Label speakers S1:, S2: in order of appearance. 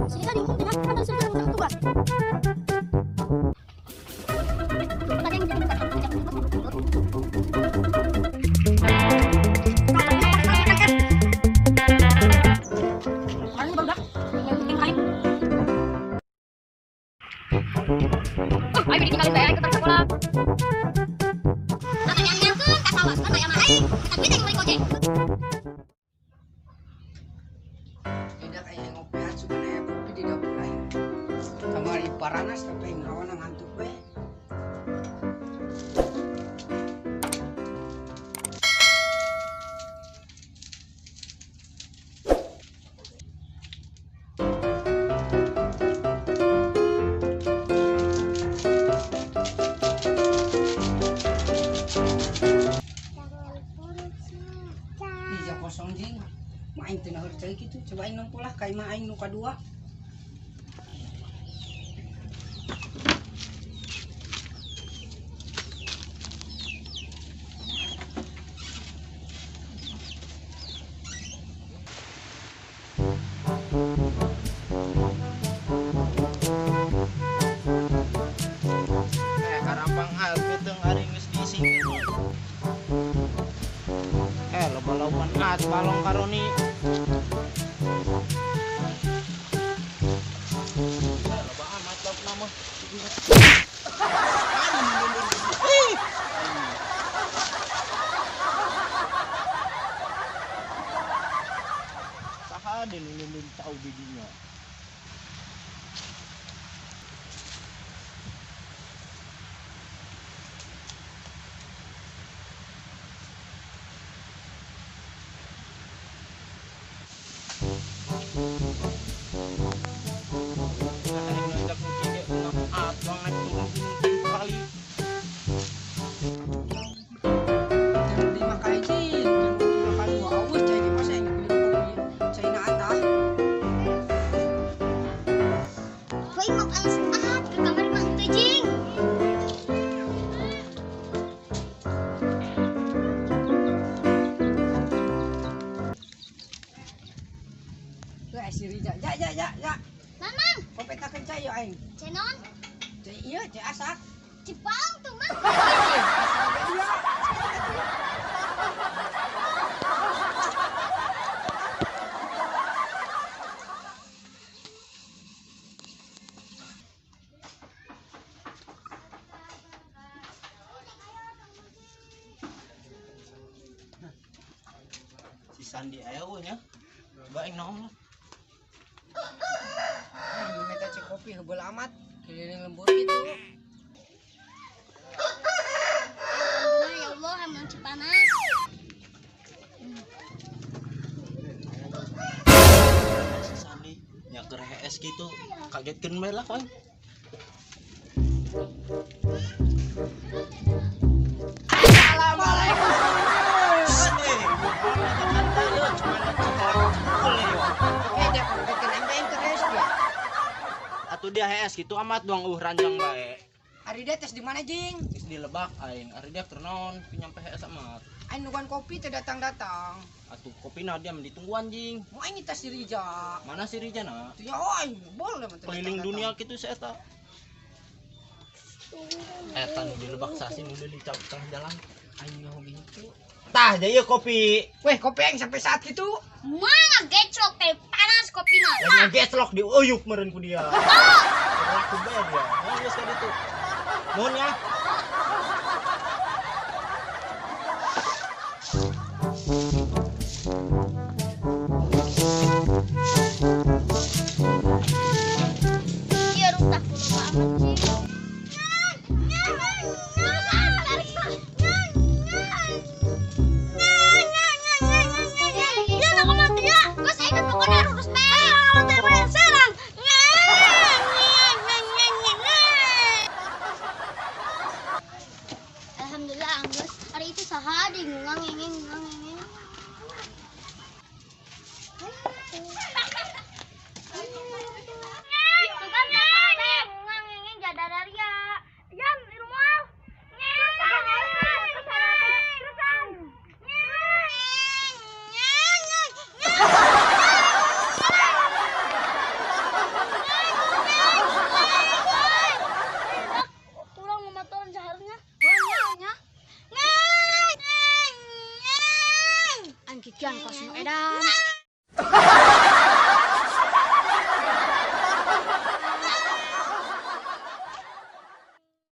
S1: Sige tadi, pinakita na sila ng tugas. Ay, hindi tinggalin ba? Ay, ketak sekolah. Apa yang nyangkut? Kasawas kan saya mah. Ai, kita biting balik ojek.
S2: Tidak kayak ngopi aja sebenarnya kopi di dapur lain. Sama di Paranas tapi ngerawan ngantuk be. Iya kosong jing. Main tina harcai gitu. Cobain nang pola kayak main nu kadua.
S3: Karampang beteng ari geus dising. Loba-loban at balong karoni. Loba amat log nama. Saha dilulun tau bidinya.
S2: Lima kali jing. Lima kali dua awas jadi masa yang pilih kopi. Saya na ata.
S1: Hoy, mag-alas at ke kamar mang tejing.
S2: Tuh si Rija. Ja.
S1: Mamang,
S2: Kopi takeun cai yo aing.
S1: cenon,
S2: Cai ieu cai asak.
S1: Jepang tuh mah.
S3: Si Sandi ayo nya. Baik naon lah.
S2: Minta cek kopi heubeuh amat. Keliling lembur gitu.
S1: Alhamdulillah ya Allah, emang cipanas.
S3: Si Sandi nya keur HS gitu. Kagetkeun bae lah kan.
S2: Assalamualaikum.
S3: Sandi.
S2: Dia kagetkeun aing terus dia.
S3: Atuh dia HS gitu amat doang ranjang bae.
S2: Ari dia tes di mana jing?
S3: Geus dilebak aing. Ari dia keur naon pinyampe HS amat.
S2: Aing nugan kopi teh datang-datang.
S3: Atuh kopina dia mah ditunggu anjing.
S2: Mau aing tes si Rija.
S3: Mana si Rijana?
S2: Tuh ya aing boleh mah teh
S3: Keliling
S2: datang-datang.
S3: dunia gitu si eta. Eta nu dilebak sasi nu di tengah jalan. Aing nyaho gitu. Tah jadi kopi.
S2: Weh, kopi aing sampai saat gitu.
S1: Mana geclok teh panas kopinya.
S3: Yang geslok di uyuk meureun ku dia. Laku bae dia. Mun geus ka ditu. Mun ya.
S1: Iya rusak dulu banget sih. Iya, nak mati ya. Gue saya kan pokoknya harus teh. Kalau teh main serang. kikian pas nu edan.